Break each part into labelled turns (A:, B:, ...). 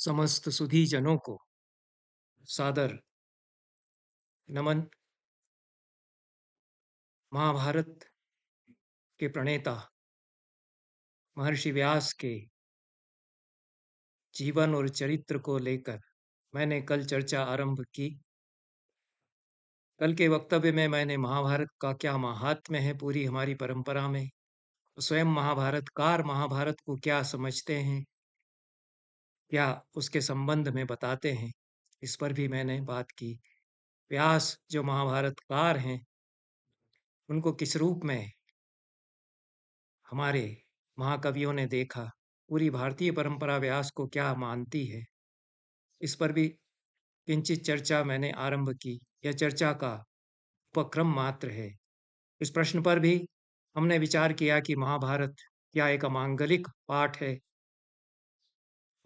A: समस्त सुधी जनों को सादर नमन। महाभारत के प्रणेता महर्षि व्यास के जीवन और चरित्र को लेकर मैंने कल चर्चा आरंभ की। कल के वक्तव्य में मैंने महाभारत का क्या महात्म्य है पूरी हमारी परंपरा में, स्वयं महाभारतकार महाभारत को क्या समझते हैं, क्या उसके संबंध में बताते हैं, इस पर भी मैंने बात की। व्यास जो महाभारतकार हैं, उनको किस रूप में हमारे महाकवियों ने देखा, पूरी भारतीय परंपरा व्यास को क्या मानती है, इस पर भी किंचित चर्चा मैंने आरंभ की। यह चर्चा का उपक्रम मात्र है। इस प्रश्न पर भी हमने विचार किया कि महाभारत क्या एक अमांगलिक पाठ है,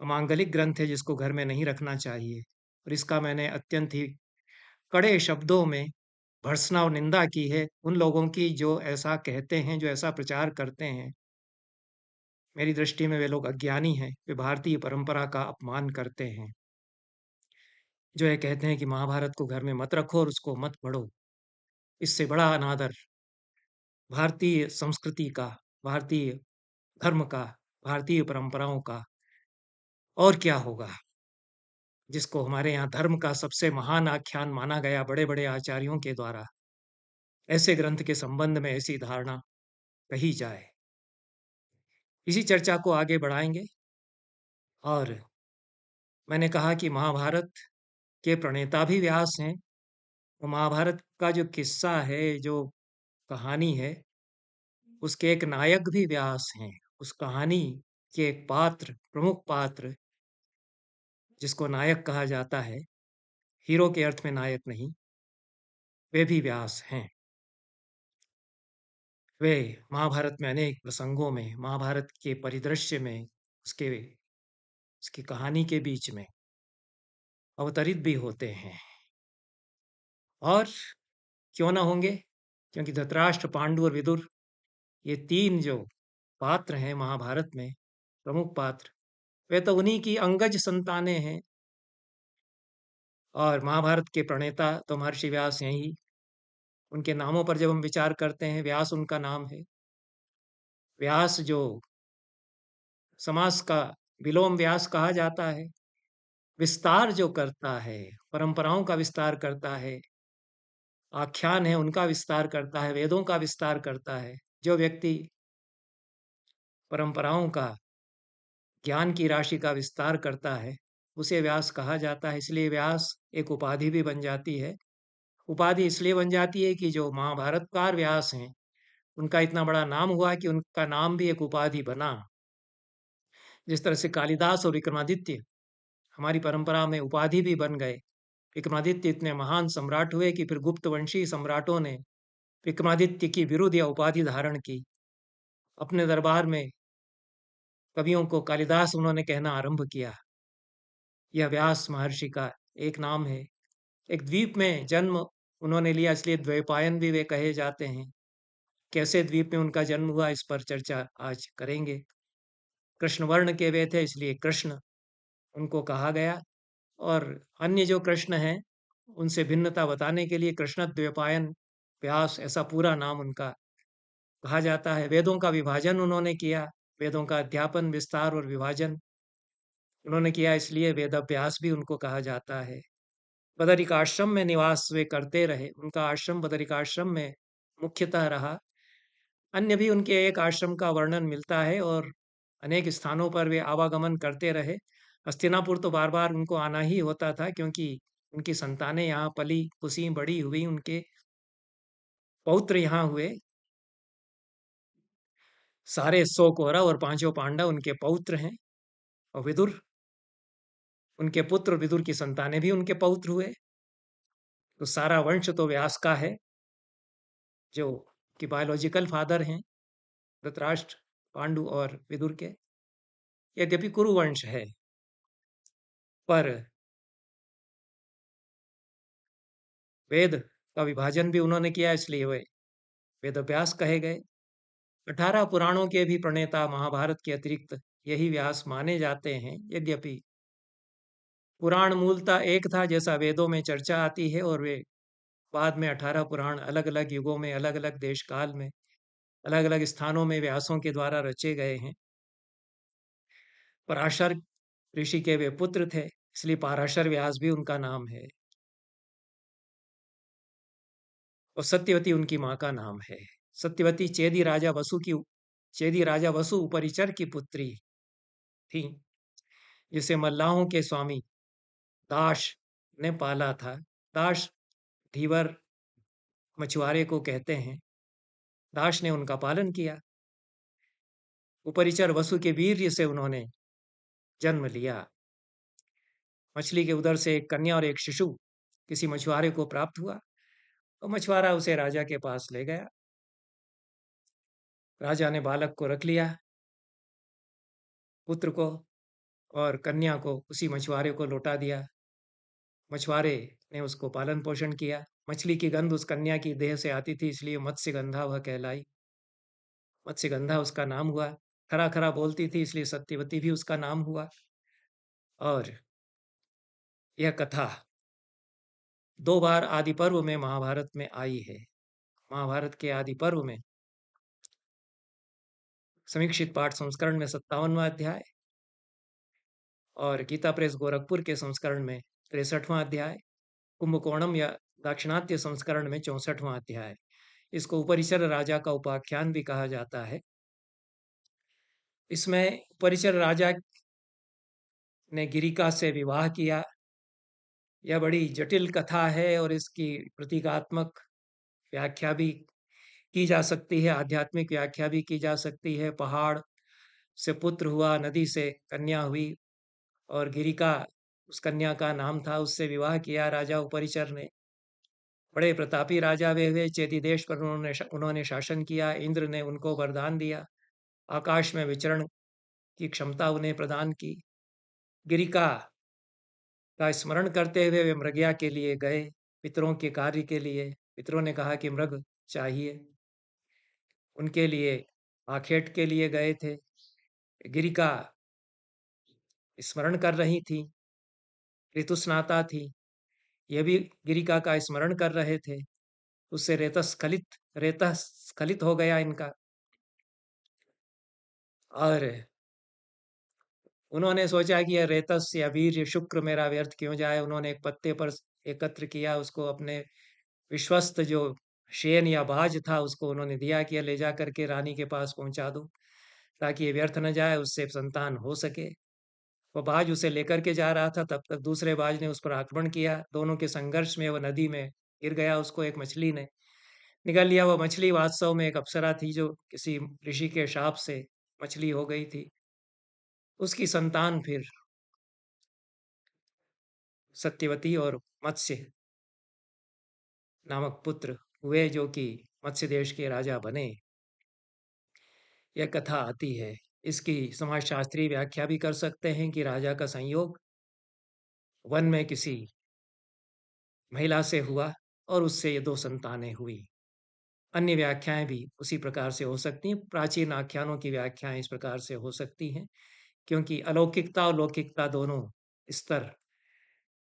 A: अमांगलिक ग्रंथ है जिसको घर में नहीं रखना चाहिए। और इसका मैंने अत्यंत ही कड़े शब्दों में भर्त्सना और निंदा की है उन लोगों की जो ऐसा कहते हैं, जो ऐसा प्रचार करते हैं। मेरी दृष्टि में वे लोग अज्ञानी हैं, वे भारतीय परंपरा का अपमान करते हैं। जो ये कहते हैं कि महाभारत को घर में मत रखो और उसको मत पढ़ो, इससे बड़ा अनादर भारतीय संस्कृति का, भारतीय धर्म का, भारतीय परंपराओं का और क्या होगा, जिसको हमारे यहाँ धर्म का सबसे महान आख्यान माना गया बड़े-बड़े आचार्यों के द्वारा। ऐसे ग्रंथ के संबंध में ऐसी धारणा कही जाए। इसी चर्चा को आगे बढ़ाएंगे। और मैंने कहा कि महाभारत के प्रणेता भी व्यास हैं। तो महाभारत का जो किस्सा है, जो कहानी है, उसके एक नायक भी व्यास हैं। उस कहानी के एक पात्र, प्रमुख पात्र, जिसको नायक कहा जाता है, हीरो के अर्थ में नायक नहीं, वे भी व्यास हैं। वे महाभारत में अनेक प्रसंगों में, महाभारत के परिदृश्य में, उसकी कहानी के बीच में अवतरित भी होते हैं। और क्यों ना होंगे, क्योंकि धृतराष्ट्र, पांडु और विदुर, ये तीन जो पात्र हैं महाभारत में, प्रमुख पात्र, वे तो उन्हीं की अंगज संतानें हैं। और महाभारत के प्रणेता तो महर्षि व्यास हैं ही। उनके नामों पर जब हम विचार करते हैं, व्यास उनका नाम है। व्यास जो समास का विलोम व्यास कहा जाता है, विस्तार जो करता है, परंपराओं का विस्तार करता है, आख्यान है उनका विस्तार करता है, वेदों का विस्तार करता है। जो व्यक्ति परंपराओं का, ज्ञान की राशि का विस्तार करता है, उसे व्यास कहा जाता है। इसलिए व्यास एक उपाधि भी बन जाती है। उपाधि इसलिए बन जाती है कि जो महाभारतकार व्यास हैं, उनका इतना बड़ा नाम हुआ कि उनका नाम भी एक उपाधि बना। जिस तरह से कालिदास और विक्रमादित्य हमारी परंपरा में उपाधि भी बन गए। विक्रमादित्य इतने महान सम्राट हुए कि फिर गुप्तवंशी सम्राटों ने विक्रमादित्य की विरुद्ध या उपाधि धारण की। अपने दरबार में कवियों को कालिदास उन्होंने कहना आरंभ किया। यह व्यास महर्षि का एक नाम है। एक द्वीप में जन्म उन्होंने लिया, इसलिए द्वैपायन भी वे कहे जाते हैं। कैसे द्वीप में उनका जन्म हुआ, इस पर चर्चा आज करेंगे। कृष्ण वर्ण के वे थे, इसलिए कृष्ण उनको कहा गया। और अन्य जो कृष्ण हैं, उनसे भिन्नता बताने के लिए कृष्णद्वैपायन व्यास, ऐसा पूरा नाम उनका कहा जाता है। वेदों का विभाजन उन्होंने किया, वेदों का अध्यापन, विस्तार और विभाजन उन्होंने किया, इसलिए वेदाभ्यास भी उनको कहा जाता है। बदरिकाश्रम में निवास वे करते रहे, उनका आश्रम बदरिकाश्रम में मुख्यतः रहा। अन्य भी उनके एक आश्रम का वर्णन मिलता है और अनेक स्थानों पर वे आवागमन करते रहे। हस्तिनापुर तो बार-बार उनको आना ही होता था, क्योंकि उनकी संतानें यहाँ पली, पुसी, बड़ी हुई, उनके पौत्र यहाँ हुए। सारे 100 कौरव और पांचों पांडव उनके पौत्र हैं। और विदुर उनके पुत्र, विदुर की संतानें भी उनके पौत्र हुए। तो सारा वंश तो व्यास का है, जो कि बायोलॉजिकल फादर हैं धृतराष्ट्र, पांडु और विदुर के। यद्यपि कुरुवंश है, पर वेद का विभाजन भी उन्होंने किया, इसलिए वे वेदव्यास कहे गए। 18 पुराणों के भी प्रणेता महाभारत के अतिरिक्त यही व्यास माने जाते हैं। यद्यपि पुराण मूलतः एक था, जैसा वेदों में चर्चा आती है, और वे बाद में 18 पुराण अलग-अलग युगों में, अलग-अलग देश काल में, अलग-अलग स्थानों में व्यासों के द्वारा रचे गए हैं। पराशर ऋषि के वे पुत्र थे, इसलिए पाराशर व्यास भी उनका नाम है। और सत्यवती उनकी माँ का नाम है। सत्यवती चेदी राजा वसु उपरिचर की पुत्री थी, जिसे मल्लाहों के स्वामी दाश ने पाला था। दाश धीवर मछुआरे को कहते हैं। दाश ने उनका पालन किया। उपरिचर वसु के वीर्य से उन्होंने जन्म लिया। मछली के उदर से एक कन्या और एक शिशु किसी मछुआरे को प्राप्त हुआ, और मछुआरा उसे राजा के पास ले गया। राजा ने बालक को रख लिया, पुत्र को, और कन्या को उसी मछुआरे को लौटा दिया। मछुआरे ने उसको पालन पोषण किया। मछली की गंध उस कन्या की देह से आती थी, इसलिए मत्स्यगंधा वह कहलाई। मत्स्यगंधा उसका नाम हुआ। खरा खरा बोलती थी, इसलिए सत्यवती भी उसका नाम हुआ। और यह कथा 2 बार आदि पर्व में महाभारत में आई है। महाभारत के आदि पर्व में समीक्षित पाठ संस्करण में 57वां अध्याय, और गीता प्रेस गोरखपुर के संस्करण में 63वां अध्याय, कुंभकोणम या दाक्षिणात्य संस्करण में 64वां अध्याय। इसको उपरिचर राजा का उपाख्यान भी कहा जाता है। इसमें उपरिचर राजा ने गिरिका से विवाह किया। यह बड़ी जटिल कथा है, और इसकी प्रतीकात्मक व्याख्या भी की जा सकती है, आध्यात्मिक व्याख्या भी की जा सकती है। पहाड़ से पुत्र हुआ, नदी से कन्या हुई, और गिरिका उस कन्या का नाम था। उससे विवाह किया राजा उपरिचर ने। बड़े प्रतापी राजा वे हुए। चेदी देश पर उन्होंने शासन किया। इंद्र ने उनको वरदान दिया, आकाश में विचरण की क्षमता उन्हें प्रदान की। गिरिका का स्मरण करते हुए वे मृगया के लिए गए, पितरों के कार्य के लिए। पितरों ने कहा कि मृग चाहिए, उनके लिए आखेट के लिए गए थे। गिरिका स्मरण कर रही थी, ऋतुस्नाता थी। ये भी गिरिका का स्मरण कर रहे थे। उससे रेतस्खलित हो गया इनका। और उन्होंने सोचा कि यह रेतस या वीर शुक्र मेरा व्यर्थ क्यों जाए। उन्होंने एक पत्ते पर एकत्र किया, उसको अपने विश्वस्त जो शेन या बाज था उसको उन्होंने दिया कि यह ले जा करके रानी के पास पहुंचा दो, ताकि ये व्यर्थ न जाए, उससे संतान हो सके। वह बाज उसे लेकर के जा रहा था, तब तक दूसरे बाज ने उस पर आक्रमण किया। दोनों के संघर्ष में वह नदी में गिर गया। उसको एक मछली ने निगल लिया। वह मछली वास्तव में एक अप्सरा थी, जो किसी ऋषि के शाप से मछली हो गई थी। उसकी संतान फिर सत्यवती और मत्स्य नामक पुत्र हुए, जो कि मत्स्य देश के राजा बने। यह कथा आती है। इसकी समाजशास्त्री व्याख्या भी कर सकते हैं कि राजा का संयोग वन में किसी महिला से हुआ, और उससे ये 2 संतानें हुई। अन्य व्याख्याएं भी उसी प्रकार से हो सकती हैं। प्राचीन आख्यानों की व्याख्याएं इस प्रकार से हो सकती हैं, क्योंकि अलौकिकता और लौकिकता दोनों स्तर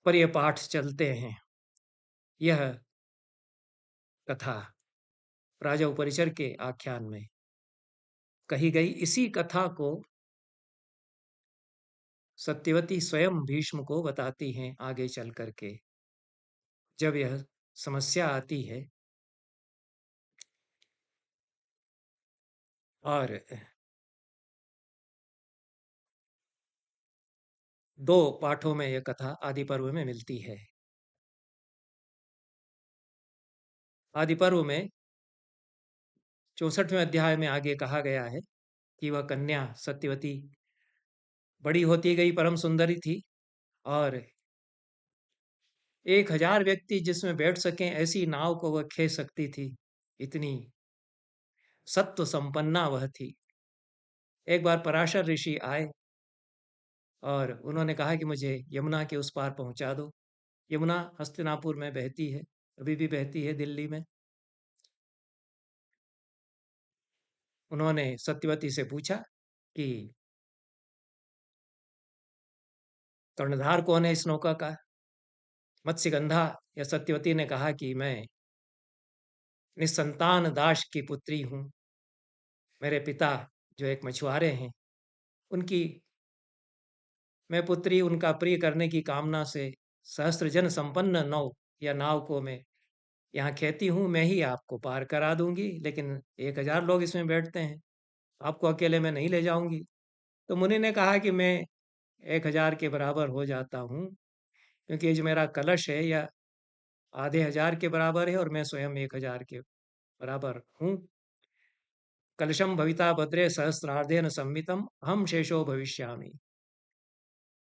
A: पर ये पाठ चलते हैं। यह कथा राजा उपरिचर के आख्यान में कही गई। इसी कथा को सत्यवती स्वयं भीष्म को बताती हैं आगे चल करके, जब यह समस्या आती है। और 2 पाठों में यह कथा आदि पर्व में मिलती है। आदि पर्व में 64वें अध्याय में आगे कहा गया है कि वह कन्या सत्यवती बड़ी होती गई, परम सुंदरी थी, और 1000 व्यक्ति जिसमें बैठ सकें ऐसी नाव को वह खे सकती थी। इतनी सत्व संपन्ना वह थी। एक बार पराशर ऋषि आए, और उन्होंने कहा कि मुझे यमुना के उस पार पहुंचा दो। यमुना हस्तिनापुर में बहती है, अभी भी बहती है दिल्ली में। उन्होंने सत्यवती से पूछा कि कर्णधार कौन है इस नौका का? मत्स्यगंधा या सत्यवती ने कहा कि मैं निसंतान दास की पुत्री हूँ। मेरे पिता जो एक मछुआरे हैं, उनकी मैं पुत्री उनका प्रिय करने की कामना से सहस्त्र जन संपन्न नौ या नाव को मैं यहाँ खेती हूँ, मैं ही आपको पार करा दूंगी, लेकिन 1000 लोग इसमें बैठते हैं, आपको अकेले में नहीं ले जाऊंगी। तो मुनि ने कहा कि मैं 1000 के बराबर हो जाता हूँ, क्योंकि ये जो मेरा कलश है यह आधे हजार के बराबर है और मैं स्वयं 1000 के बराबर हूँ। कलशम भविता भद्रे सहस्त्रार्धेन संमितम हम शेषो भविष्यामि।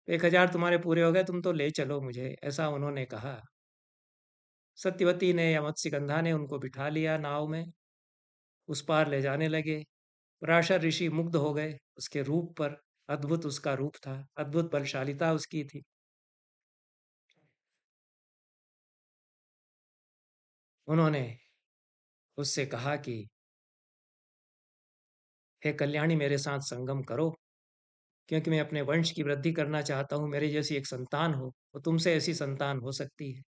A: 1000 तुम्हारे पूरे हो गए, तुम तो ले चलो मुझे, ऐसा उन्होंने कहा। सत्यवती ने या मत्स्यगंधा ने उनको बिठा लिया नाव में, उस पार ले जाने लगे। पराशर ऋषि मुग्ध हो गए उसके रूप पर। अद्भुत उसका रूप था, अद्भुत बलशालिता उसकी थी। उन्होंने उससे कहा कि हे कल्याणी, मेरे साथ संगम करो, क्योंकि मैं अपने वंश की वृद्धि करना चाहता हूँ। मेरे जैसी एक संतान हो, तो तुमसे ऐसी संतान हो सकती है।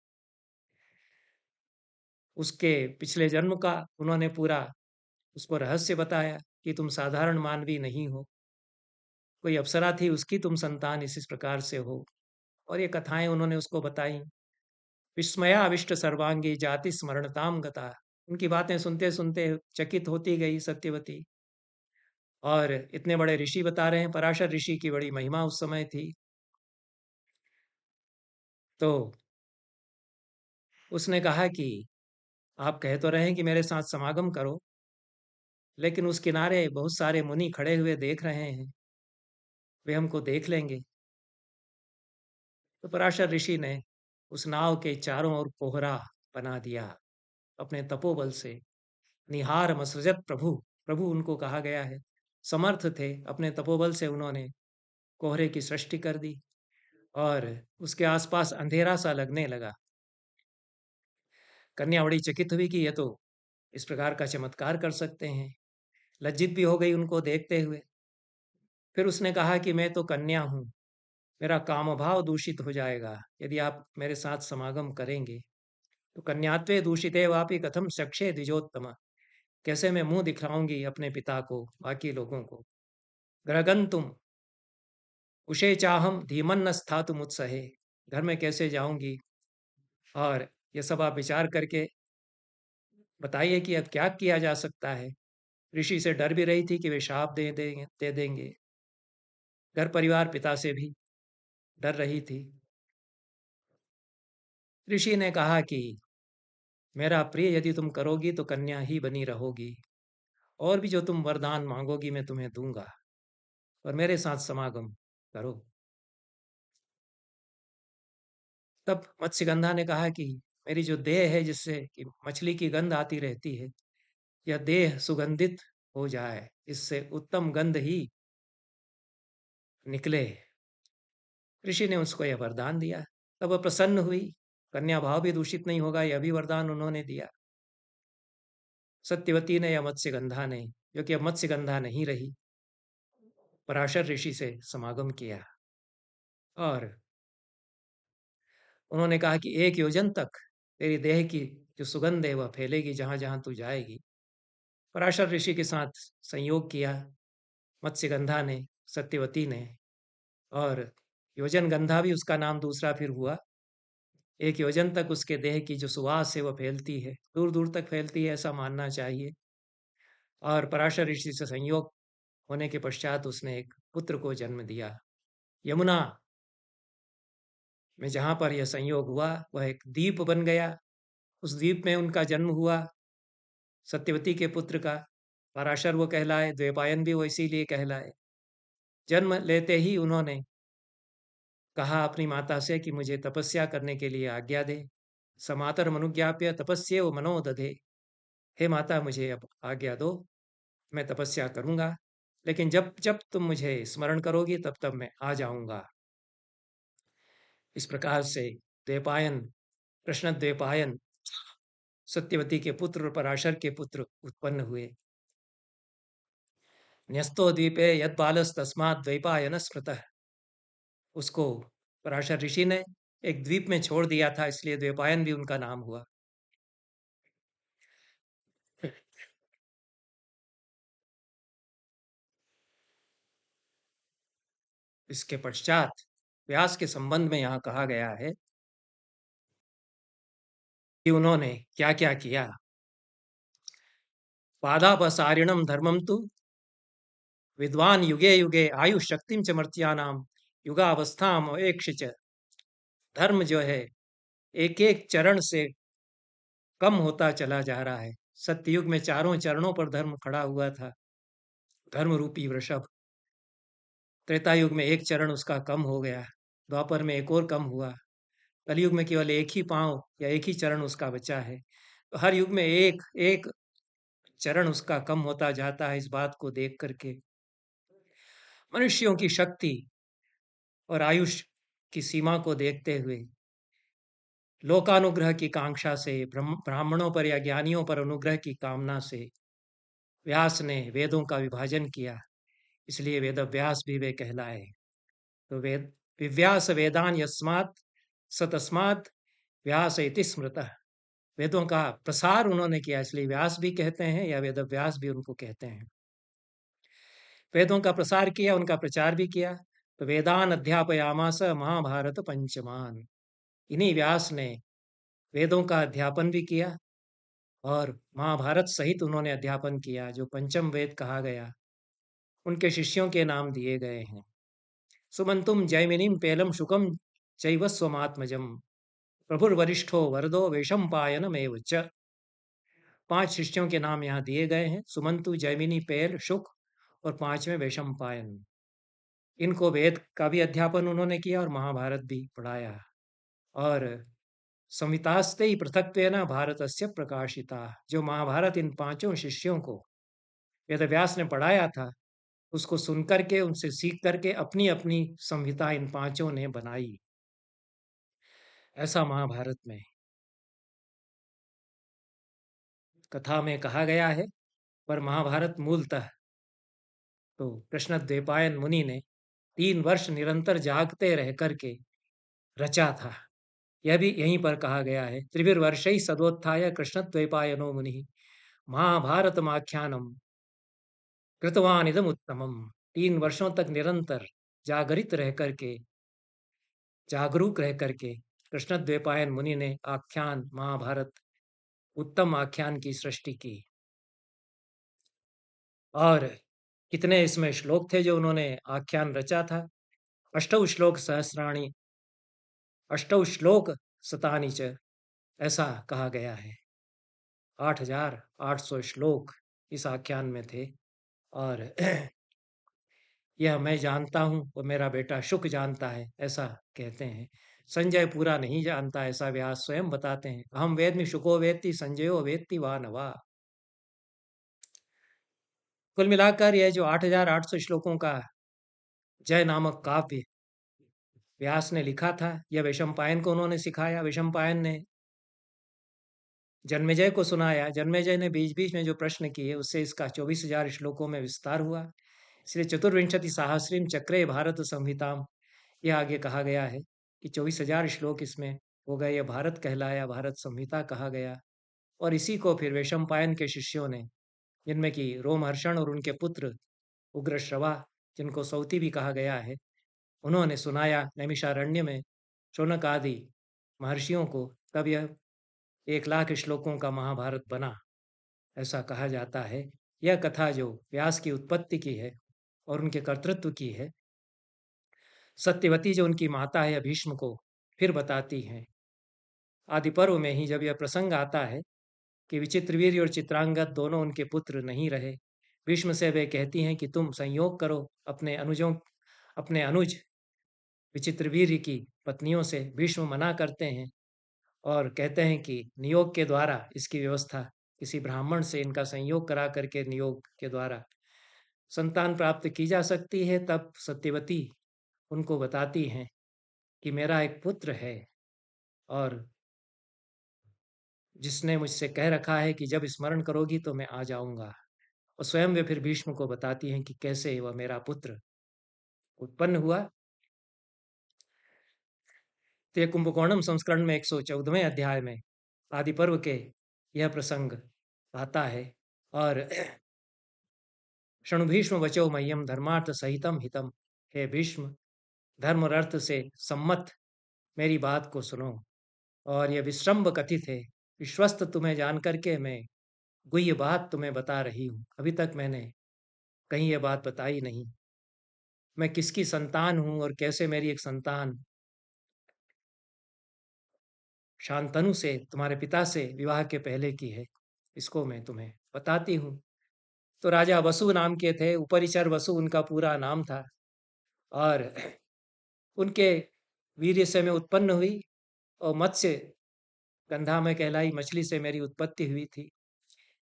A: उसके पिछले जन्म का उन्होंने पूरा उसको रहस्य बताया कि तुम साधारण मानवी नहीं हो, कोई अप्सरा थी, उसकी तुम संतान इस प्रकार से हो। और ये कथाएं उन्होंने उसको बताई। विस्मया अविष्ट सर्वांगी जाति स्मरणताम गता। उनकी बातें सुनते सुनते चकित होती गई सत्यवती। और इतने बड़े ऋषि बता रहे हैं, पराशर ऋषि की बड़ी महिमा उस समय थी। तो उसने कहा कि आप कह तो रहे हैं कि मेरे साथ समागम करो, लेकिन उस किनारे बहुत सारे मुनि खड़े हुए देख रहे हैं, वे हमको देख लेंगे। तो पराशर ऋषि ने उस नाव के चारों ओर कोहरा बना दिया अपने तपोबल से। निहार मसृजत प्रभु, प्रभु उनको कहा गया है, समर्थ थे, अपने तपोबल से उन्होंने कोहरे की सृष्टि कर दी और उसके आसपास अंधेरा सा लगने लगा। कन्या बड़ी चकित हुई कि यह तो इस प्रकार का चमत्कार कर सकते हैं, लज्जित भी हो गई उनको देखते हुए। फिर उसने कहा कि मैं तो कन्या हूँ, मेरा काम भाव दूषित हो जाएगा यदि आप मेरे साथ समागम करेंगे। तो कन्यात्वे दूषिते वापि कथम चक्षे द्विजोत्तम, कैसे मैं मुंह दिखलाऊंगी अपने पिता को, बाकी लोगों को। ग्रगंतुम उषे चाहम धीमन स्थातुम उत्सहे, घर में कैसे जाऊंगी। और ये सब आप विचार करके बताइए कि अब क्या किया जा सकता है। ऋषि से डर भी रही थी कि वे शाप दे देंगे। घर परिवार पिता से भी डर रही थी। ऋषि ने कहा कि मेरा प्रिय यदि तुम करोगी तो कन्या ही बनी रहोगी, और भी जो तुम वरदान मांगोगी मैं तुम्हें दूंगा, और मेरे साथ समागम करो। तब मत्स्यगंधा ने कहा कि मेरी जो देह है, जिससे कि मछली की गंध आती रहती है, यह देह सुगंधित हो जाए, इससे उत्तम गंध ही निकले। ऋषि ने उसको यह वरदान दिया। तब वह प्रसन्न हुई, कन्या भाव भी दूषित नहीं होगा, यह भी वरदान उन्होंने दिया। सत्यवती ने या मत्स्यगंधा ने, जो कि अब मत्स्यगंधा नहीं रही, पराशर ऋषि से समागम किया और उन्होंने कहा कि 1 योजन तक तेरी देह की जो सुगंध है वह फैलेगी जहां जहां तू जाएगी। पराशर ऋषि के साथ संयोग किया मत्स्यगंधा ने, सत्यवती ने, और योजन गंधा भी उसका नाम दूसरा फिर हुआ। 1 योजन तक उसके देह की जो सुवास है वह फैलती है, दूर दूर तक फैलती है, ऐसा मानना चाहिए। और पराशर ऋषि से संयोग होने के पश्चात उसने एक पुत्र को जन्म दिया। यमुना में जहाँ पर यह संयोग हुआ वह एक द्वीप बन गया। उस द्वीप में उनका जन्म हुआ, सत्यवती के पुत्र का। पराशर वो कहलाए, द्वैपायन भी वो इसीलिए कहलाए। जन्म लेते ही उन्होंने कहा अपनी माता से कि मुझे तपस्या करने के लिए आज्ञा दे। समातर मनुज्ञाप्य तपस्येव मनो दधे। हे माता, मुझे अब आज्ञा दो, मैं तपस्या करूंगा, लेकिन जब जब तुम मुझे स्मरण करोगी तब तब मैं आ जाऊंगा। इस प्रकार से द्वैपायन, कृष्ण द्वैपायन, सत्यवती के पुत्र और पराशर के पुत्र उत्पन्न हुए। न्यस्तो द्वीपे यद बालस तस्मात् द्वैपायन स्मृतः, उसको पराशर ऋषि ने एक द्वीप में छोड़ दिया था, इसलिए द्वैपायन भी उनका नाम हुआ। इसके पश्चात व्यास के संबंध में यहाँ कहा गया है कि उन्होंने क्या-क्या किया। पादापसारिणं धर्मं तु विद्वान् युगे युगे आयुः शक्तिं च मर्त्यानां युगावस्थामवेक्ष्य च। धर्म जो है एक-एक चरण से कम होता चला जा रहा है। सत्ययुग में चारों चरणों पर धर्म खड़ा हुआ था, धर्म रूपी वृषभ। त्रेता युग में एक चरण उसका कम हो गया, द्वापर में एक और कम हुआ, कलयुग में केवल एक ही पाँव या एक ही चरण उसका बचा है। तो हर युग में एक एक चरण उसका कम होता जाता है। इस बात को देख करके मनुष्यों की शक्ति और आयुष की सीमा को देखते हुए लोकानुग्रह की कांक्षा से, ब्राह्मणों पर या ज्ञानियों पर अनुग्रह की कामना से व्यास ने वेदों का विभाजन किया, इसलिए वेद व्यास भी वे कहलाए। तो वेद विव्यास वेदान यस्मात् स तस्मात् व्यास इति स्मृतः। वेदों का प्रसार उन्होंने किया, इसलिए व्यास भी कहते हैं या वेद व्यास भी उनको कहते हैं। वेदों का प्रसार किया, उनका प्रचार भी किया। तो वेदान अध्यापयामास महाभारत पंचमान। इन्हीं व्यास ने वेदों का अध्यापन भी किया और महाभारत सहित उन्होंने अध्यापन किया, जो पंचम वेद कहा गया। उनके शिष्यों के नाम दिए गए हैं। सुमंतुम जैमिनीम पेलम शुकम चैव स्वमात्मजम प्रभुर्वरिष्ठो वरदो वैशंपायनमेव च। 5 शिष्यों के नाम यहाँ दिए गए हैं, सुमंतु, जैमिनी, पेल, शुक और 5वें वैशंपायन। इनको वेद का भी अध्यापन उन्होंने किया और महाभारत भी पढ़ाया। और संहितास्ते ही पृथक्त्वेन भारतस्य प्रकाशिता। जो महाभारत इन 5 शिष्यों को वेदव्यास ने पढ़ाया था, उसको सुन करके, उनसे सीख करके अपनी अपनी संहिता इन 5 ने बनाई। ऐसा महाभारत में कथा में कहा गया है। पर महाभारत मूलतः तो कृष्णद्वैपायन मुनि ने 3 वर्ष निरंतर जागते रह करके रचा था। यह भी यहीं पर कहा गया है, त्रिभिर्वर्षैः सदोत्थाय कृष्णद्वैपायनो मुनिः महाभारतमाख्यानम् कृतवानिदम् उत्तमम्। 3 वर्षों तक निरंतर जागरित रह करके, जागरूक रह करके कृष्णद्वैपायन मुनि ने आख्यान महाभारत, उत्तम आख्यान की सृष्टि की। और कितने इसमें श्लोक थे जो उन्होंने आख्यान रचा था। अष्टौ श्लोक सहस्राणि, अष्टौ श्लोक शतानि च, ऐसा कहा गया है। 8,800 श्लोक इस आख्यान में थे। और यह मैं जानता हूँ और मेरा बेटा शुक जानता है, ऐसा कहते हैं। संजय पूरा नहीं जानता, ऐसा व्यास स्वयं बताते हैं। अहम वेद्मि शुको वेत्ति संजयो वेत्ति वा न वा। कुल मिलाकर यह जो 8,800 श्लोकों का जय नामक काव्य व्यास ने लिखा था, यह वैशंपायन को उन्होंने सिखाया। वैशंपायन ने जन्मेजय को सुनाया। जन्मेजय ने बीच बीच में जो प्रश्न किए, उससे इसका 24,000 श्लोकों में विस्तार हुआ। इसलिए चतुर्विंशति सहस्रीम चक्रे भारत संहिताम, यह आगे कहा गया है कि 24,000 श्लोक इसमें हो गए। यह भारत कहलाया, भारत संहिता कहा गया। और इसी को फिर वैशंपायन के शिष्यों ने, जिनमें कि रोमहर्षण और उनके पुत्र उग्रश्रवा, जिनको सौती भी कहा गया है, उन्होंने सुनाया नैमिषारण्य में शौनक आदि महर्षियों को। तब यह 1,00,000 श्लोकों का महाभारत बना, ऐसा कहा जाता है। यह कथा जो व्यास की उत्पत्ति की है और उनके कर्तृत्व की है, सत्यवती जो उनकी माता है भीष्म को फिर बताती हैं। आदि पर्व में ही जब यह प्रसंग आता है कि विचित्रवीर्य और चित्रांगद दोनों उनके पुत्र नहीं रहे, भीष्म से वे कहती हैं कि तुम संयोग करो अपने अनुज विचित्रवीर्य की पत्नियों से। भीष्म मना करते हैं और कहते हैं कि नियोग के द्वारा इसकी व्यवस्था, किसी ब्राह्मण से इनका संयोग करा करके नियोग के द्वारा संतान प्राप्त की जा सकती है। तब सत्यवती उनको बताती हैं कि मेरा एक पुत्र है और जिसने मुझसे कह रखा है कि जब स्मरण करोगी तो मैं आ जाऊंगा। और स्वयं वे फिर भीष्म को बताती हैं कि कैसे वह मेरा पुत्र उत्पन्न हुआ। तो ये कुंभकोणम संस्करण में 114वें अध्याय में आदि पर्व के यह प्रसंग आता है। और शृणु भीष्म वचो मह्यम धर्मार्थ सहितम हितम, हे भीष्म, धर्म और अर्थ से सम्मत मेरी बात को सुनो। और यह विश्रम्भ कथित है, विश्वस्त तुम्हें जान करके मैं गुह्य बात तुम्हें बता रही हूँ। अभी तक मैंने कहीं यह बात बताई नहीं। मैं किसकी संतान हूँ और कैसे मेरी एक संतान शांतनु से, तुम्हारे पिता से विवाह के पहले की है, इसको मैं तुम्हें बताती हूँ। तो राजा वसु नाम के थे, उपरिचर वसु उनका पूरा नाम था। और उनके वीर्य से मैं उत्पन्न हुई और मत्स्य गंधा में कहलाई मछली से मेरी उत्पत्ति हुई थी।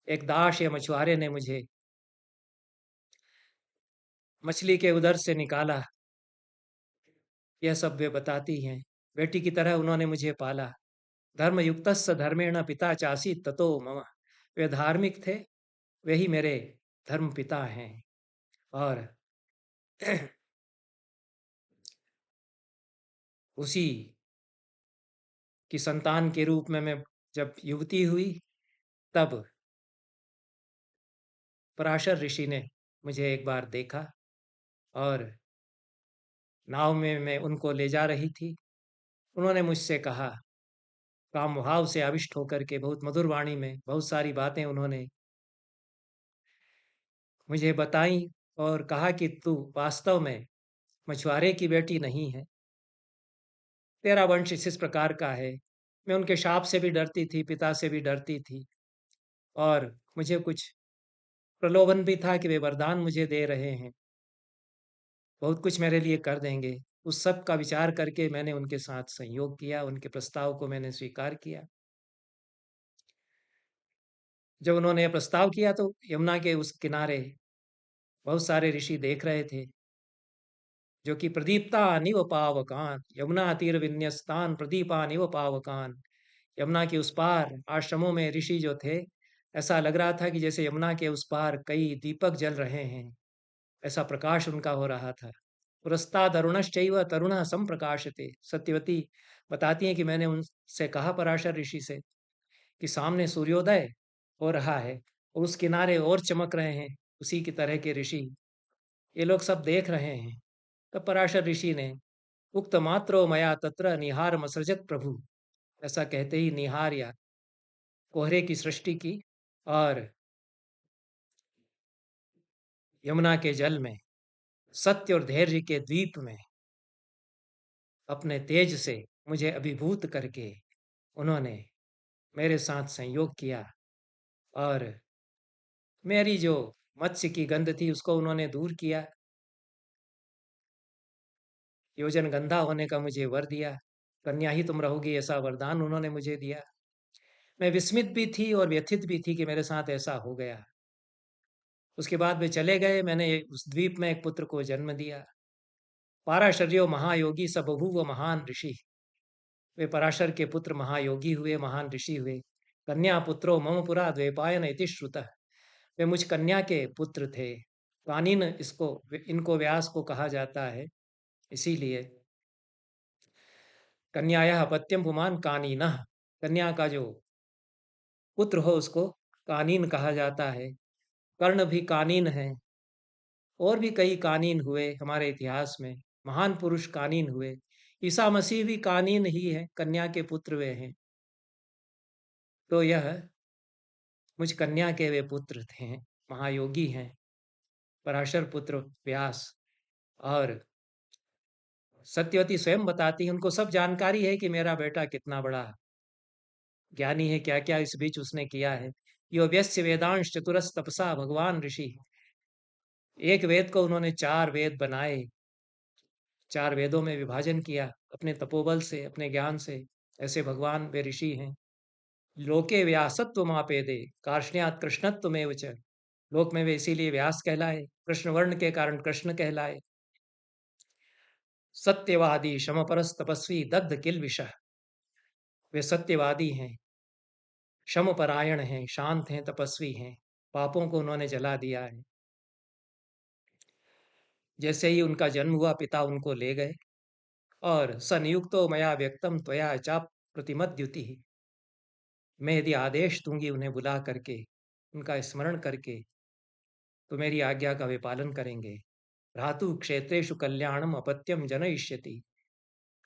A: एक दास या मछुआरे ने मुझे मछली के उदर से निकाला, यह सब वे बताती हैं। बेटी की तरह उन्होंने मुझे पाला। धर्मयुक्तस्य धर्मेण पिता चासी ततो मम, वे धार्मिक थे, वे ही मेरे धर्म पिता हैं। और उसी की संतान के रूप में मैं जब युवती हुई, तब पराशर ऋषि ने मुझे एक बार देखा और नाव में मैं उनको ले जा रही थी। उन्होंने मुझसे कहा, काम भाव से आविष्ट होकर के बहुत मधुर वाणी में बहुत सारी बातें उन्होंने मुझे बताई और कहा कि तू वास्तव में मछुआरे की बेटी नहीं है, तेरा वंश इस प्रकार का है। मैं उनके शाप से भी डरती थी, पिता से भी डरती थी। और मुझे कुछ प्रलोभन भी था कि वे वरदान मुझे दे रहे हैं, बहुत कुछ मेरे लिए कर देंगे। उस सब का विचार करके मैंने उनके साथ संयोग किया, उनके प्रस्ताव को मैंने स्वीकार किया। जब उन्होंने यह प्रस्ताव किया तो यमुना के उस किनारे बहुत सारे ऋषि देख रहे थे, जो कि प्रदीप्ता निव पावकान, यमुना तीर विन्यस्तान प्रदीपा निव पावकान। यमुना के उस पार आश्रमों में ऋषि जो थे, ऐसा लग रहा था कि जैसे यमुना के उस पार कई दीपक जल रहे हैं, ऐसा प्रकाश उनका हो रहा था। पुरस्ताद अरुणश्चैव तरुणः संप्रकाशते। सत्यवती बताती हैं कि मैंने उनसे कहा, पराशर ऋषि से, कि सामने सूर्योदय हो रहा है और उस किनारे और चमक रहे हैं उसी की तरह के ऋषि, ये लोग सब देख रहे हैं। तब पराशर ऋषि ने उक्त मात्रो मया तत्र निहार मसृजत प्रभु, ऐसा कहते ही निहार या कोहरे की सृष्टि की और यमुना के जल में सत्य और धैर्य के द्वीप में अपने तेज से मुझे अभिभूत करके उन्होंने मेरे साथ संयोग किया। और मेरी जो मत्स्य की गंध थी उसको उन्होंने दूर किया। योजन गंधा होने का मुझे वर दिया, कन्या ही तुम रहोगी, ऐसा वरदान उन्होंने मुझे दिया। मैं विस्मित भी थी और व्यथित भी थी कि मेरे साथ ऐसा हो गया। उसके बाद वे चले गए। मैंने उस द्वीप में एक पुत्र को जन्म दिया। पाराशर्यो महायोगी स बभूव महान ऋषि, वे पराशर के पुत्र महायोगी हुए, महान ऋषि हुए। कन्या पुत्रो मम पुरा द्वैपायन इति श्रुतः, वे मुझ कन्या के पुत्र थे। कानीन इसको इनको व्यास को कहा जाता है, इसीलिए कन्याया अपत्यम पुमान कानीनः, कन्या का जो पुत्र हो उसको कानीन कहा जाता है। कर्ण भी कानीन है, और भी कई कानीन हुए हमारे इतिहास में, महान पुरुष कानीन हुए। ईसा मसीह भी कानीन ही है, कन्या के पुत्र वे हैं। तो यह मुझ कन्या के वे पुत्र थे, महायोगी हैं, पराशर पुत्र व्यास। और सत्यवती स्वयं बताती है, उनको सब जानकारी है कि मेरा बेटा कितना बड़ा ज्ञानी है, क्या क्या इस बीच उसने किया है। यो व्यस्य वेदांश चतुरस तपसा भगवान ऋषि, एक वेद को उन्होंने चार वेद बनाए, चार वेदों में विभाजन किया अपने तपोबल से, अपने ज्ञान से। ऐसे भगवान वे ऋषि हैं। लोके व्यासत्व मापेदे कार्ष्ण्यात कृष्णत्व में च, लोक में वे इसीलिए व्यास कहलाए, कृष्ण वर्ण के कारण कृष्ण कहलाए। सत्यवादी शमपरस तपस्वी दग्ध किल विषह, वे सत्यवादी हैं, क्षमपरायण हैं, शांत हैं, तपस्वी हैं। पापों को उन्होंने जला दिया है। जैसे ही उनका जन्म हुआ, पिता उनको ले गए और संयुक्तो मया व्यक्तम त्वया चाप प्रतिमद्युति। मैं यदि आदेश दूंगी उन्हें बुला करके, उनका स्मरण करके, तो मेरी आज्ञा का वे पालन करेंगे। भ्रातु क्षेत्रेषु कल्याणम अपत्यम जनयिष्यति।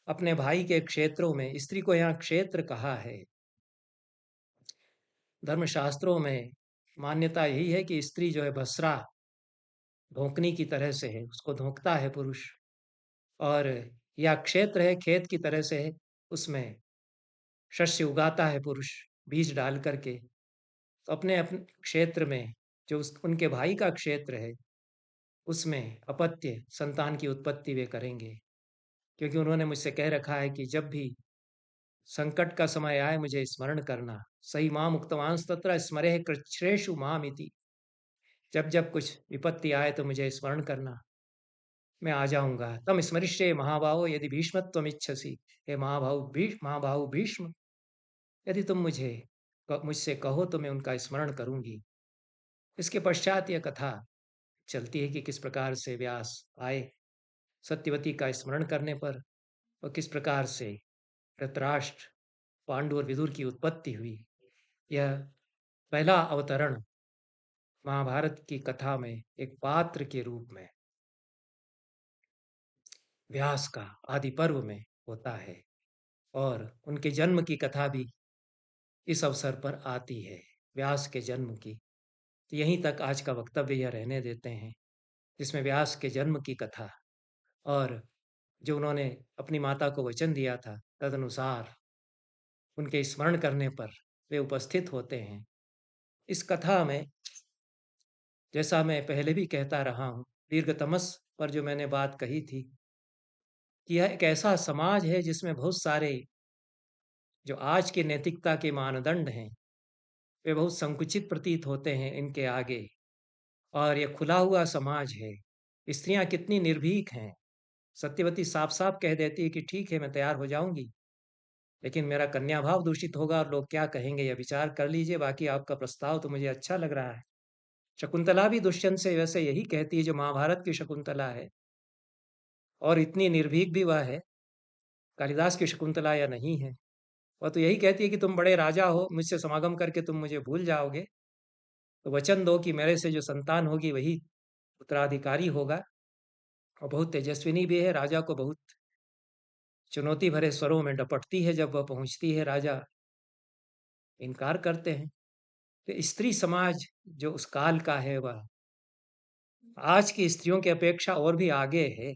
A: अपने भाई के क्षेत्रों में, स्त्री को यहाँ क्षेत्र कहा है। धर्मशास्त्रों में मान्यता यही है कि स्त्री जो है भस्रा धोंकनी की तरह से है, उसको धोंकता है पुरुष। और या क्षेत्र है, खेत की तरह से है, उसमें शस्य उगाता है पुरुष बीज डाल करके। तो अपने अपने क्षेत्र में जो उनके भाई का क्षेत्र है, उसमें अपत्य संतान की उत्पत्ति वे करेंगे, क्योंकि उन्होंने मुझसे कह रखा है कि जब भी संकट का समय आए मुझे स्मरण करना। सही माम उक्तवांस तत्र स्मरे कृच्छ्रेषु माम इति। जब जब कुछ विपत्ति आए तो मुझे स्मरण करना, मैं आ जाऊंगा। तम स्मरिष्ये महाबाहो यदि भीष्मत्वमिच्छसि। हे महाबाहु भीष्म, यदि तुम मुझसे कहो तो मैं उनका स्मरण करूंगी। इसके पश्चात यह कथा चलती है कि किस प्रकार से व्यास आए सत्यवती का स्मरण करने पर, और किस प्रकार से धृतराष्ट्र, पांडु और विदुर की उत्पत्ति हुई। यह पहला अवतरण महाभारत की कथा में एक पात्र के रूप में व्यास का आदि पर्व में होता है, और उनके जन्म की कथा भी इस अवसर पर आती है, व्यास के जन्म की। तो यहीं तक आज का वक्तव्य यह रहने देते हैं, जिसमें व्यास के जन्म की कथा और जो उन्होंने अपनी माता को वचन दिया था तदनुसार उनके स्मरण करने पर वे उपस्थित होते हैं। इस कथा में, जैसा मैं पहले भी कहता रहा हूँ, दीर्घतमस पर जो मैंने बात कही थी कि यह एक ऐसा समाज है जिसमें बहुत सारे जो आज के नैतिकता के मानदंड हैं, वे बहुत संकुचित प्रतीत होते हैं इनके आगे। और ये खुला हुआ समाज है। स्त्रियां कितनी निर्भीक हैं। सत्यवती साफ-साफ कह देती है कि ठीक है, मैं तैयार हो जाऊँगी, लेकिन मेरा कन्या भाव दूषित होगा और लोग क्या कहेंगे, यह विचार कर लीजिए, बाकी आपका प्रस्ताव तो मुझे अच्छा लग रहा है। शकुंतला भी दुष्यंत से वैसे यही कहती है जो महाभारत की शकुंतला है, और इतनी निर्भीक भी वह है, कालिदास की शकुंतला या नहीं है। वह तो यही कहती है कि तुम बड़े राजा हो, मुझसे समागम करके तुम मुझे भूल जाओगे, तो वचन दो कि मेरे से जो संतान होगी वही उत्तराधिकारी होगा। और बहुत तेजस्विनी भी है, राजा को बहुत चुनौती भरे स्वरों में डपटती है। जब वह पहुंचती है, राजा इनकार करते हैं। तो स्त्री समाज जो उस काल का है, वह आज की स्त्रियों की अपेक्षा और भी आगे है।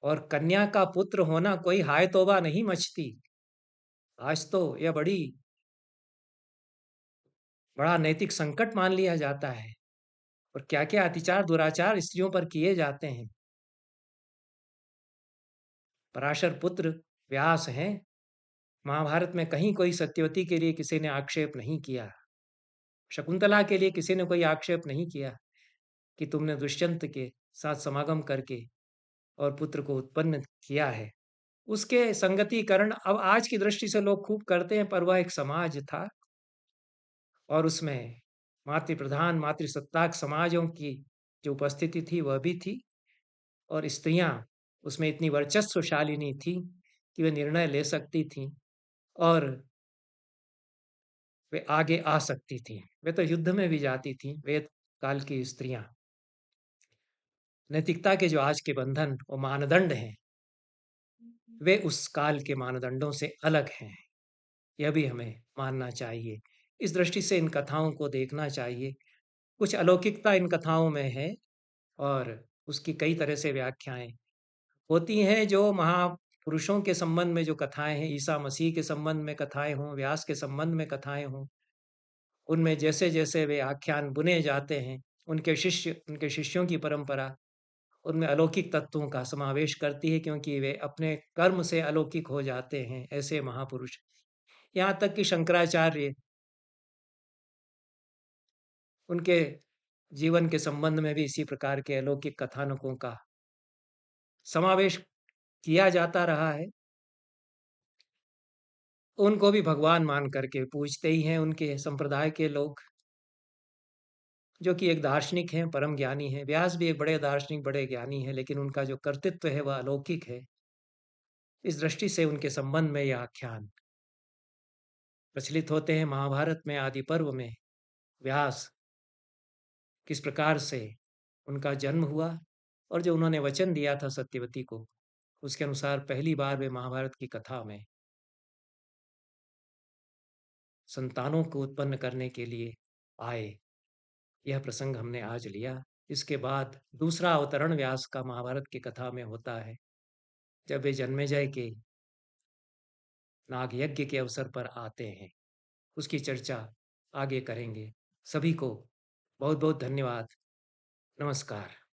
A: और कन्या का पुत्र होना कोई हाय तौबा नहीं मचती। आज तो यह बड़ा नैतिक संकट मान लिया जाता है, और क्या क्या अत्याचार दुराचार स्त्रियों पर किए जाते हैं। पराशर पुत्र व्यास हैं। महाभारत में कहीं कोई सत्यवती के लिए किसी ने आक्षेप नहीं किया। शकुंतला के लिए किसी ने कोई आक्षेप नहीं किया कि तुमने दुष्यंत के साथ समागम करके और पुत्र को उत्पन्न किया है। उसके संगतिकरण अब आज की दृष्टि से लोग खूब करते हैं, पर वह एक समाज था, और उसमें मातृ प्रधान मातृसत्ताक समाजों की जो उपस्थिति थी वह भी थी। और स्त्रियां उसमें इतनी वर्चस्वशालिनी थी कि वे निर्णय ले सकती थीं, और वे आगे आ सकती थीं। वे तो युद्ध में भी जाती थीं, वेद काल की स्त्रियां। नैतिकता के जो आज के बंधन और मानदंड हैं, वे उस काल के मानदंडों से अलग हैं। यह भी हमें मानना चाहिए। इस दृष्टि से इन कथाओं को देखना चाहिए। कुछ अलौकिकता इन कथाओं में है, और उसकी कई तरह से व्याख्याएं होती हैं। जो महापुरुषों के संबंध में जो कथाएं हैं, ईसा मसीह के संबंध में कथाएं हों, व्यास के संबंध में कथाएं हों, उनमें जैसे-जैसे वे आख्यान बुने जाते हैं, उनके शिष्यों की परंपरा उनमें अलौकिक तत्वों का समावेश करती है, क्योंकि वे अपने कर्म से अलौकिक हो जाते हैं, ऐसे महापुरुष। यहाँ तक कि शंकराचार्य, उनके जीवन के संबंध में भी इसी प्रकार के अलौकिक कथानकों का समावेश किया जाता रहा है। उनको भी भगवान मान करके पूजते ही हैं उनके संप्रदाय के लोग, जो कि एक दार्शनिक हैं, परम ज्ञानी हैं। व्यास भी एक बड़े दार्शनिक, बड़े ज्ञानी हैं, लेकिन उनका जो कर्तृत्व है वह अलौकिक है। इस दृष्टि से उनके संबंध में यह आख्यान प्रचलित होते हैं। महाभारत में आदि पर्व में व्यास किस प्रकार से उनका जन्म हुआ और जो उन्होंने वचन दिया था सत्यवती को, उसके अनुसार पहली बार वे महाभारत की कथा में संतानों को उत्पन्न करने के लिए आए। यह प्रसंग हमने आज लिया। इसके बाद दूसरा अवतरण व्यास का महाभारत की कथा में होता है, जब वे जन्मेजय के नाग यज्ञ के अवसर पर आते हैं। उसकी चर्चा आगे करेंगे। सभी को बहुत-बहुत धन्यवाद। नमस्कार।